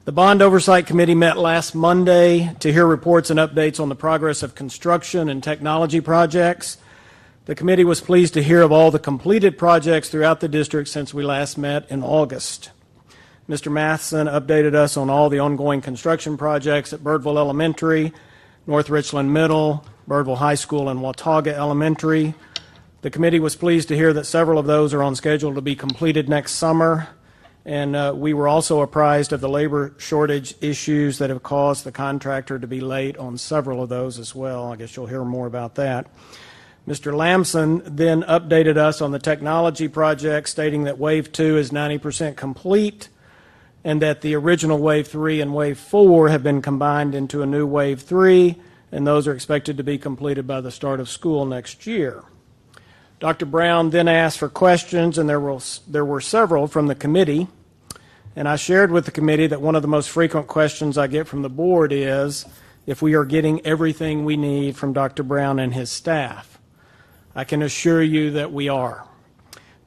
The Bond Oversight Committee met last Monday to hear reports and updates on the progress of construction and technology projects. The committee was pleased to hear of all the completed projects throughout the district since we last met in August. Mr. Matheson updated us on all the ongoing construction projects at Birdville Elementary, North Richland Middle, Birdville High School, and Watauga Elementary. The committee was pleased to hear that several of those are on schedule to be completed next summer. And we were also apprised of the labor shortage issues that have caused the contractor to be late on several of those as well. I guess you'll hear more about that. Mr. Lamson then updated us on the technology project, stating that Wave 2 is 90% complete and that the original Wave 3 and Wave 4 have been combined into a new Wave 3, and those are expected to be completed by the start of school next year. Dr. Brown then asked for questions, and there were several from the committee. And I shared with the committee that one of the most frequent questions I get from the board is if we are getting everything we need from Dr. Brown and his staff. I can assure you that we are.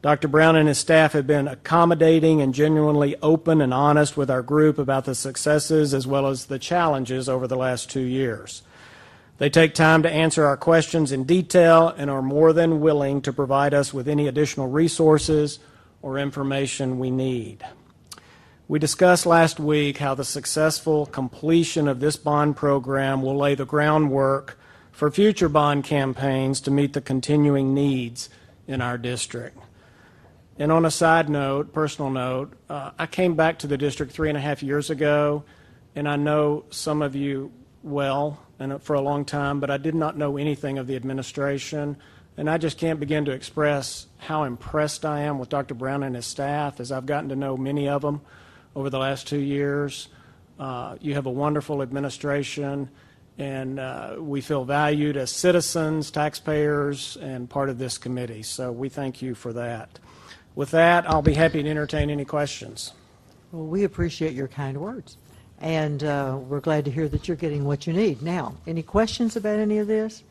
Dr. Brown and his staff have been accommodating and genuinely open and honest with our group about the successes as well as the challenges over the last 2 years. They take time to answer our questions in detail and are more than willing to provide us with any additional resources or information we need. We discussed last week how the successful completion of this bond program will lay the groundwork for future bond campaigns to meet the continuing needs in our district. And on a side note, personal note, I came back to the district 3.5 years ago, and I know some of you well and for a long time, but I did not know anything of the administration, and I just can't begin to express how impressed I am with Dr. Brown and his staff as I've gotten to know many of them over the last 2 years. You have a wonderful administration, and we feel valued as citizens, taxpayers, and part of this committee, so we thank you for that. With that, I'll be happy to entertain any questions. Well, we appreciate your kind words. And we're glad to hear that you're getting what you need. Now, any questions about any of this?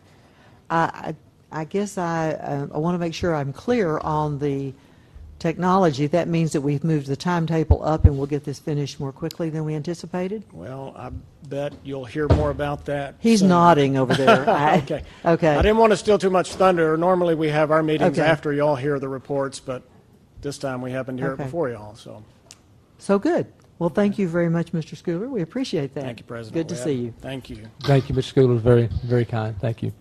I guess I want to make sure I'm clear on the technology. That means that we've moved the timetable up and we'll get this finished more quickly than we anticipated? Well, I bet you'll hear more about that. He's soon. nodding over there. Okay. Okay. I didn't want to steal too much thunder. Normally we have our meetings Okay. after y'all hear the reports, but this time we happened to hear it Okay. before y'all. So good. Well, thank you very much, Mr. Schooler. We appreciate that. Thank you, President. Good to see you. Thank you. Thank you, Mr. Schooler. Very, very kind. Thank you.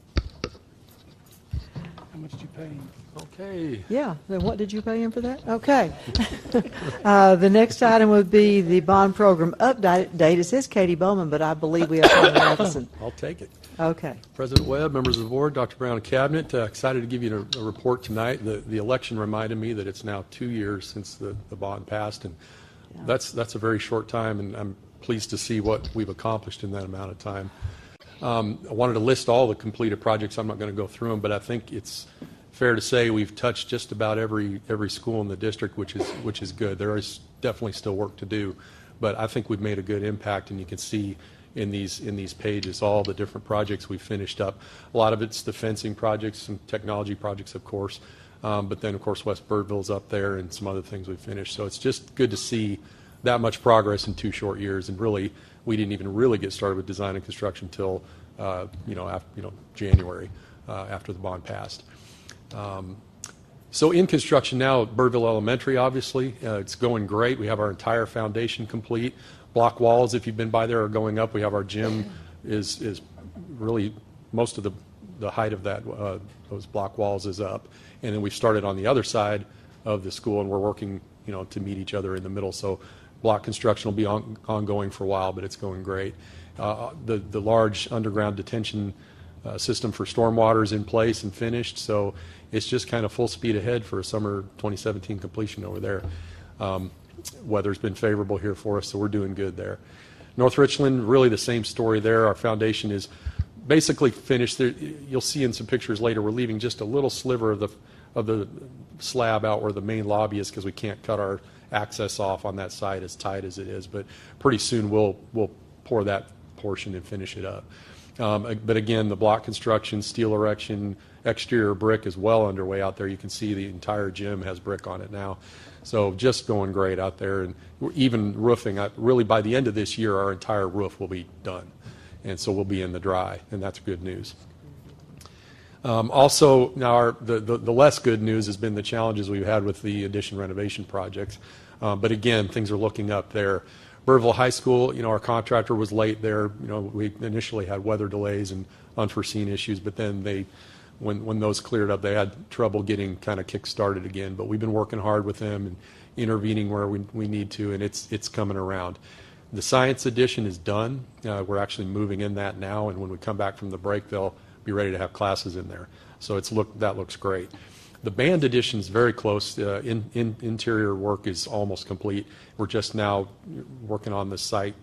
How much did you pay him? Okay. Yeah. Then what did you pay him for that? Okay. The next item would be the bond program update. It says Katie Bowman, but I believe we have President Matheson. I'll take it. Okay. President Webb, members of the board, Dr. Brown and Cabinet, excited to give you a report tonight. The election reminded me that it's now 2 years since the bond passed, and that's a very short time, and I'm pleased to see what we've accomplished in that amount of time. I wanted to list all the completed projects. I'm not going to go through them, but I think it's fair to say we've touched just about every school in the district, which is good. There is definitely still work to do, but I think we've made a good impact, and you can see in these pages all the different projects we've finished up. A lot of it's the fencing projects, some technology projects, of course, but then of course West Birdville's up there and some other things we finished. So it's just good to see that much progress in 2 short years, and really we didn't even really get started with design and construction until January after the bond passed. So in construction now at Birdville Elementary, obviously it's going great. We have our entire foundation complete. Block walls, if you've been by there, are going up. We have our gym is really most of the height of that those block walls is up, and then we've started on the other side of the school, and we're working to meet each other in the middle. So block construction will be ongoing for a while, but it's going great. The large underground detention system for stormwater is in place and finished, so it's just kind of full speed ahead for a summer 2017 completion over there. Weather's been favorable here for us, so we're doing good there. North Richland, really the same story there. Our foundation is basically finished. There, you'll see in some pictures later, we're leaving just a little sliver of the slab out where the main lobby is because we can't cut our access off on that side as tight as it is. But pretty soon we'll pour that portion and finish it up. But again, the block construction, steel erection, exterior brick is well underway out there. You can see the entire gym has brick on it now. So just going great out there, and we're even roofing. Really, by the end of this year, our entire roof will be done, and so we'll be in the dry, and that's good news. Also, now the less good news has been the challenges we've had with the addition renovation projects. But again, things are looking up there. Burville High School, our contractor was late there. We initially had weather delays and unforeseen issues, but then when those cleared up, they had trouble getting kind of kick-started again. But we've been working hard with them and intervening where we need to, and it's coming around. The science edition is done. We're actually moving in that now, and when we come back from the break, they'll be ready to have classes in there. So that looks great. The band edition is very close. Interior work is almost complete. We're just now working on the site,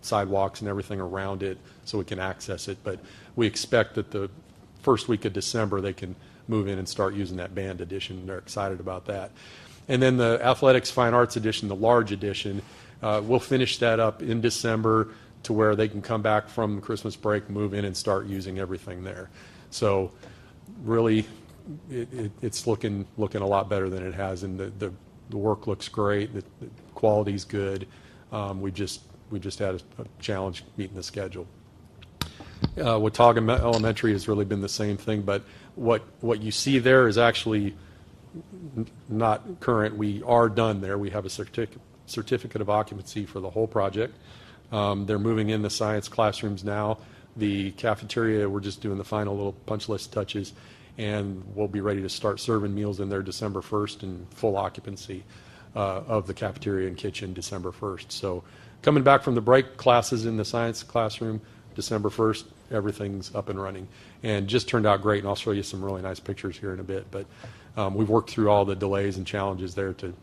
sidewalks and everything around it so we can access it. But we expect that the first week of December they can move in and start using that band edition. They're excited about that. And then the Athletics Fine Arts edition, the large edition, we'll finish that up in December to where they can come back from Christmas break, move in, and start using everything there. So really, it's looking a lot better than it has, and the work looks great. The quality's good. We just had a challenge meeting the schedule. Watauga Elementary has really been the same thing, but what you see there is actually not current. We are done there. We have a certificate of occupancy for the whole project. They're moving in the science classrooms now. The cafeteria, we're just doing the final little punch list touches, and we'll be ready to start serving meals in there December 1st and full occupancy of the cafeteria and kitchen December 1st. So coming back from the break, classes in the science classroom December 1st, everything's up and running, and just turned out great, and I'll show you some really nice pictures here in a bit. But we've worked through all the delays and challenges there to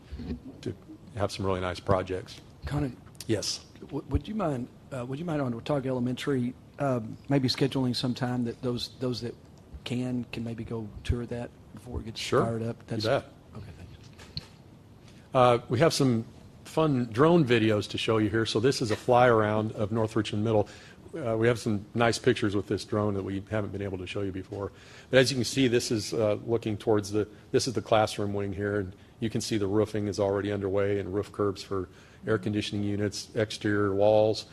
have some really nice projects. Connie, Yes. would you mind on Watauga Elementary maybe scheduling some time that those that can maybe go tour that before it gets fired up? You bet. Okay, thanks. We have some fun drone videos to show you here. So this is a fly around of North Richmond Middle. We have some nice pictures with this drone that we haven't been able to show you before. But as you can see, this is looking towards this is the classroom wing here, and you can see the roofing is already underway and roof curbs for air conditioning units, exterior walls.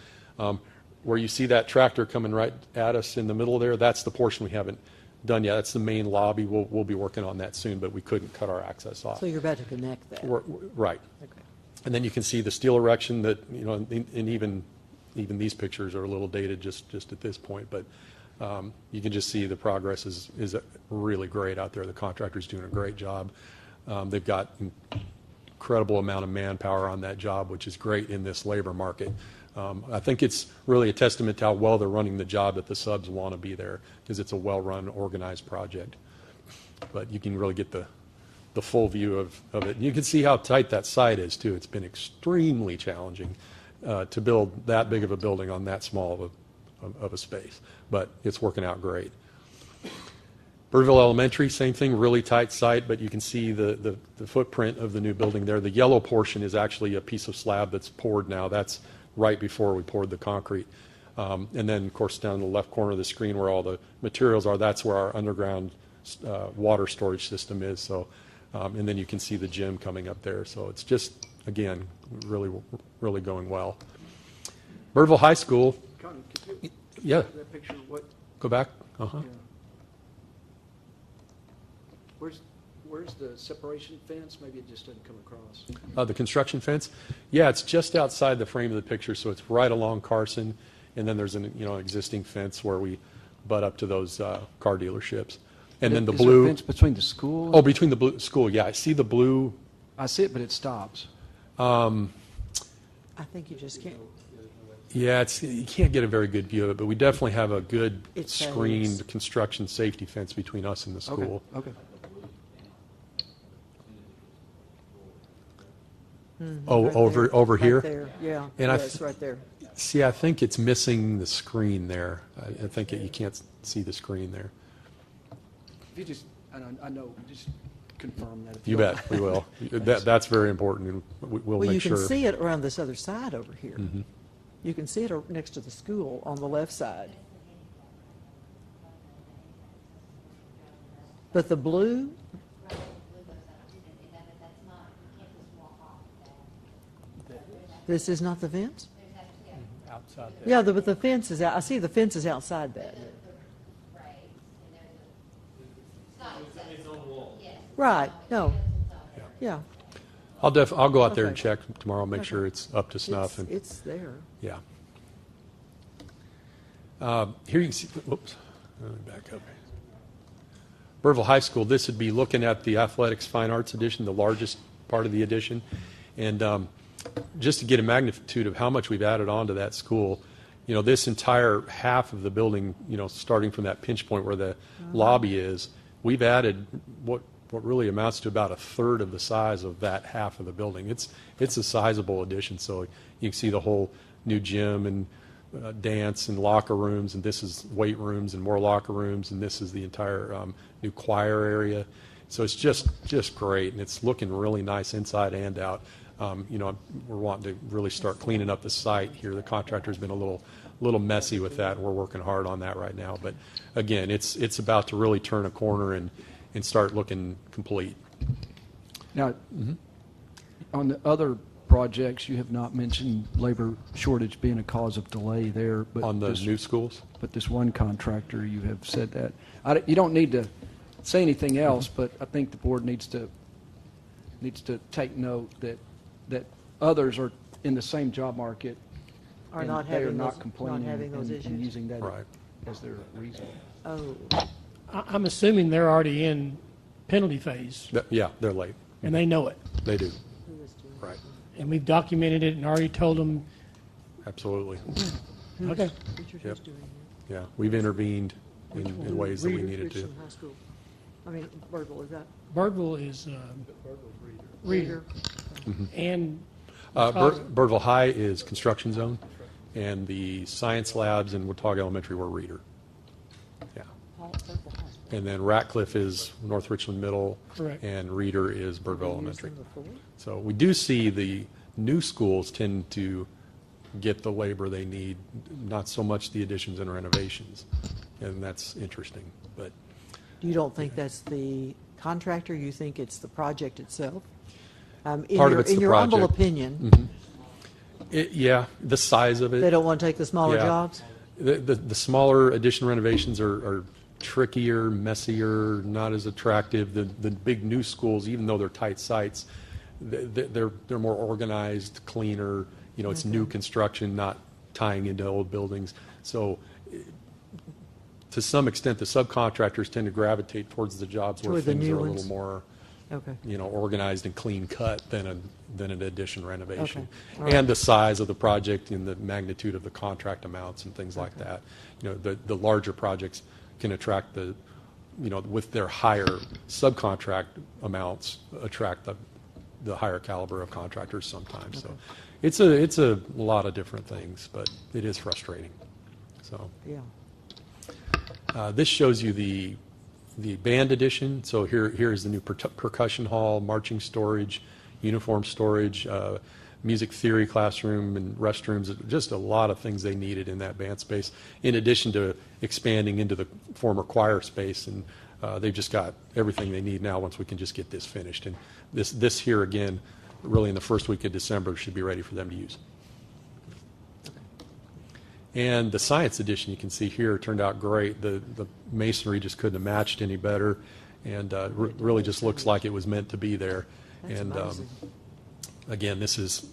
Where you see that tractor coming right at us in the middle there, that's the portion we haven't done yet. That's the main lobby. We'll be working on that soon, but we couldn't cut our access off. So you're about to connect that. Right. Okay. And then you can see the steel erection that, and even these pictures are a little dated just at this point, but you can just see the progress is really great out there. The contractor's doing a great job. They've got incredible amount of manpower on that job, which is great in this labor market. I think it's really a testament to how well they're running the job that the subs want to be there, because it's a well-run, organized project. But you can really get the full view of it. And you can see how tight that site is, too. It's been extremely challenging to build that big of a building on that small of a space. But it's working out great. Burville Elementary, same thing, really tight site, but you can see the footprint of the new building there. The yellow portion is actually a piece of slab that's poured now. That's right before we poured the concrete. And then, of course, down in the left corner of the screen where all the materials are, that's where our underground water storage system is. So, and then you can see the gym coming up there. So it's just, again, really, really going well. Burville High School. Connie, could you Yeah. that picture? What? Go back. Uh-huh. Yeah. Where's the separation fence? Maybe it just doesn't come across. The construction fence, yeah, it's just outside the frame of the picture, so it's right along Carson, and then there's an existing fence where we butt up to those car dealerships, and then the Is blue. there a fence between the school? Oh, between the blue school, yeah, I see the blue. I see it, but it stops. I think you just can't. Yeah, you can't get a very good view of it, but we definitely have a good It screened saves. construction safety fence between us and the school. Okay. Oh, Right over there. over Right here. there. Yeah. And I yes, right there. See, I think it's missing the screen there. I think you can't see the screen there. If you just, I know, just confirm that. If You don't- bet, we will. That's very important, and we'll Well, you make can sure. see it around this other side over here. Mhm. You can see it next to the school on the left side. But the blue, This is not the fence? Outside there. Yeah, but the fence is out, I see the fence is outside that. Right, no, yeah. I'll go out there and Okay. check tomorrow, make sure it's up to snuff. And It's there. yeah. Here you can see. Whoops. Let me back up. Burville High School. This would be looking at the Athletics Fine Arts Edition, the largest part of the edition, and just to get a magnitude of how much we've added on to that school. You know, this entire half of the building, you know, starting from that pinch point where the lobby is, we've added what really amounts to about a third of the size of that half of the building. It's a sizable addition. So you can see the whole new gym and dance and locker rooms, and this is weight rooms and more locker rooms, and this is the entire new choir area. So it's just great, and it's looking really nice inside and out. You know, we're wanting to really start cleaning up the site here. The contractor's been a little messy with that, and we're working hard on that right now. But again, it's about to really turn a corner and start looking complete. Now, on the other projects, you have not mentioned labor shortage being a cause of delay there. But On the new schools? But this one contractor, you have said that. You don't need to say anything else, but I think the board needs to take note that others are in the same job market Are and not they are having not those, complaining not having those and issues? using that Right. as their reason. Oh, I'm assuming they're already in penalty phase, Yeah, they're late. and they know it. They do. Right. And we've documented it and already told them, Absolutely. okay, Richard, Yep. who's doing it? Yeah, we've intervened in ways that we Reader, needed to. Richardson High School. I mean, Birdville, is that Birdville is Reader. And Birdville High is construction zone, and the science labs in Watauga Elementary were Reader. Yeah. And then Ratcliffe is North Richland Middle. Correct. And Reader is Birdville used Elementary. them before? So we do see the new schools tend to get the labor they need, not so much the additions and renovations. And that's interesting. But You don't think that's the contractor? You think it's the project itself? Part of it's in the your humble project. opinion, yeah, the size of it. they don't want to take the smaller Yeah. jobs? The smaller addition renovations are trickier, messier, not as attractive. The big new schools, even though they're tight sites, they're more organized, cleaner. You know, it's new construction, not tying into old buildings. So to some extent, the subcontractors tend to gravitate towards the jobs where Toward the things new are a ones. little more, Okay. you know, organized and clean cut than an addition renovation. Okay. All right. And the size of the project and the magnitude of the contract amounts and things like that. You know, the larger projects can attract the, you know, with their higher subcontract amounts, attract the higher caliber of contractors sometimes. So it's a lot of different things, but it is frustrating. So Yeah. this shows you the band edition. So here's the new percussion hall, marching storage, uniform storage, music theory classroom and restrooms, just a lot of things they needed in that band space, in addition to expanding into the former choir space. And they've just got everything they need now once we can just get this finished. And this here, again, really in the first week of December should be ready for them to use. And the science edition you can see here turned out great. The masonry just couldn't have matched any better, and really just looks like it was meant to be there. That's And amazing. again, this is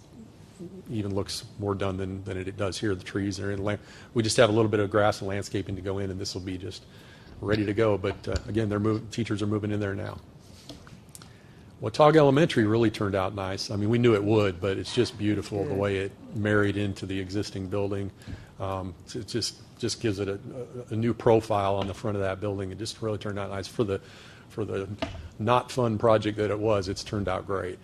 even looks more done than it does here. The trees are in. We just have a little bit of grass and landscaping to go in, and this will be just ready to go. But again, teachers are moving in there now. Watauga Elementary really turned out nice. I mean, we knew it would, but it's just beautiful the way it married into the existing building. It just gives it a new profile on the front of that building. It just really turned out nice for the not fun project that it was. It's turned out great.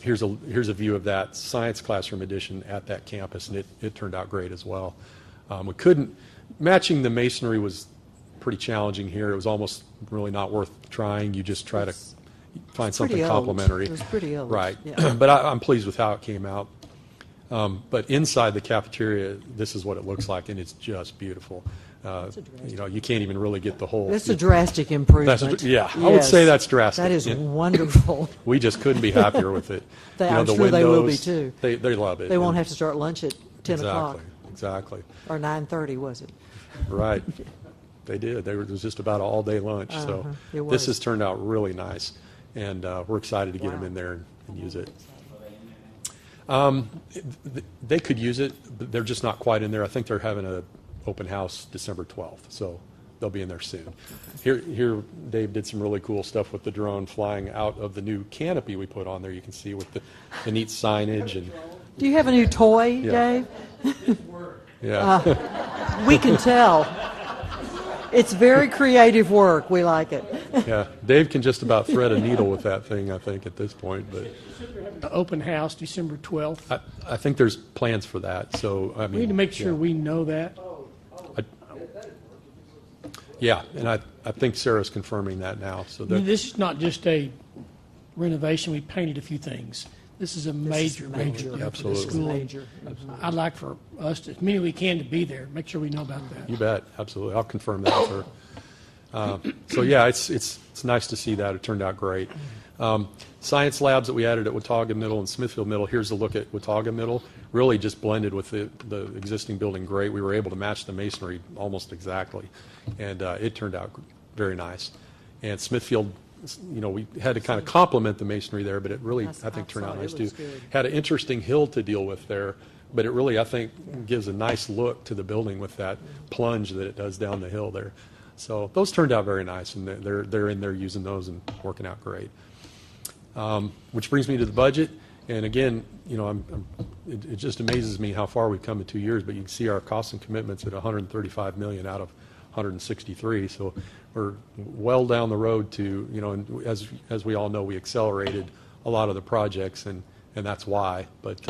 Here's a view of that science classroom edition at that campus, and it turned out great as well. We couldn't matching the masonry was pretty challenging here. It was almost really not worth trying. You just try to find something pretty old. complementary. It was pretty old. Right. Yeah. But I'm pleased with how it came out. But inside the cafeteria, this is what it looks like, and it's just beautiful. you know, you can't even really get the whole. That's a drastic improvement. Yeah, I would say that's drastic. That is Yeah. wonderful. We just couldn't be happier with it. I'm sure they will be too. They love it. They won't have to start lunch at 10 o'clock. Exactly. Or 9:30, was it? Right. They did. It was just about an all-day lunch. So It was. this has turned out really nice, and we're excited to get them in there and use it. They could use it, but they're just not quite in there. I think they're having an open house December 12th, so they'll be in there soon. Here, Dave did some really cool stuff with the drone flying out of the new canopy we put on there. You can see with the neat signage and Do you have a new toy, Yeah. Dave? yeah, We can tell. It's very creative work. We like it. yeah. Dave can just about thread a needle with that thing, I think, at this point. But The open house, December 12th. I think there's plans for that. So I mean, We need to make sure yeah. we know that. Yeah, and I think Sarah's confirming that now. So that, This is not just a renovation. We painted a few things. This is a major deal for the Absolutely. school. Major. I'd like for us to, as many as we can, to be there. Make sure we know about that. you bet, absolutely. I'll confirm that with her. So yeah, it's nice to see that. It turned out great. Science labs that we added at Watauga Middle and Smithfield Middle. Here's a look at Watauga Middle. Really just blended with the existing building great. We were able to match the masonry almost exactly, and it turned out very nice. And Smithfield, you know, we had to kind of complement the masonry there, but it really, I think, turned out nice too. Had an interesting hill to deal with there, but it really, I think, gives a nice look to the building with that plunge that it does down the hill there. So those turned out very nice, and they're in there using those and working out great. Which brings me to the budget. And again, you know, it just amazes me how far we've come in 2 years, but you can see our costs and commitments at $135 million out of 163. So we're well down the road to, you know, and as we all know, we accelerated a lot of the projects, and that's why. But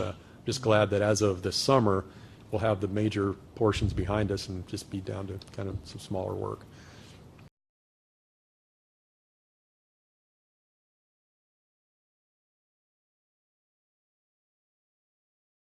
just glad that as of this summer, we'll have the major portions behind us and just be down to kind of some smaller work.